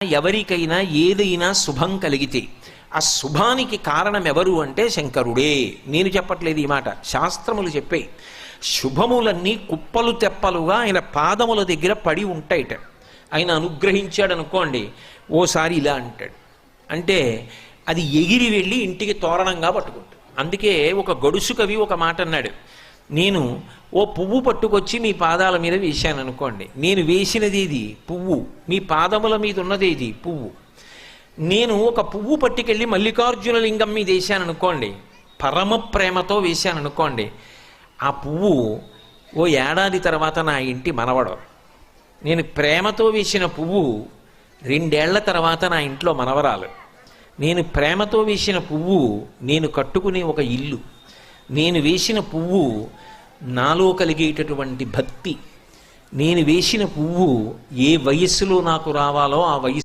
ఎవరికైనా ఏదైనా శుభం కలిగితే ఆ శుభానికి కారణం ఎవరు అంటే శంకరుడే. నేను చెప్పట్లేదు ఈ మాట, శాస్త్రములు చెప్పే. శుభములన్నీ కుప్పలు తెప్పలుగా ఆయన పాదముల దగ్గర పడి ఉంటాయిట. ఆయన అనుగ్రహించాడు అనుకోండి, ఓసారి ఇలా అంటాడు అంటే అది ఎగిరి వెళ్ళి ఇంటికి తోరణంగా పట్టుకుంటాడు. అందుకే ఒక గడుసు కవి ఒక మాట అన్నాడు, నేను ఓ పువ్వు పట్టుకొచ్చి మీ పాదాల మీద వేశాను అనుకోండి, నేను వేసినది ఇది పువ్వు, మీ పాదముల మీద ఉన్నది ఇది పువ్వు. నేను ఒక పువ్వు పట్టుకెళ్ళి మల్లికార్జున లింగం మీద వేశాను అనుకోండి, పరమ ప్రేమతో వేశాను అనుకోండి, ఆ పువ్వు ఓ ఏడాది తర్వాత నా ఇంటి మనవడు. నేను ప్రేమతో వేసిన పువ్వు 2 ఏళ్ల తర్వాత నా ఇంట్లో మనవరాలు. నేను ప్రేమతో వేసిన పువ్వు నేను కట్టుకునే ఒక ఇల్లు. నేను వేసిన పువ్వు నాలో కలిగేటటువంటి భక్తి. నేను వేసిన పువ్వు ఏ వయస్సులో నాకు రావాలో ఆ వయస్సు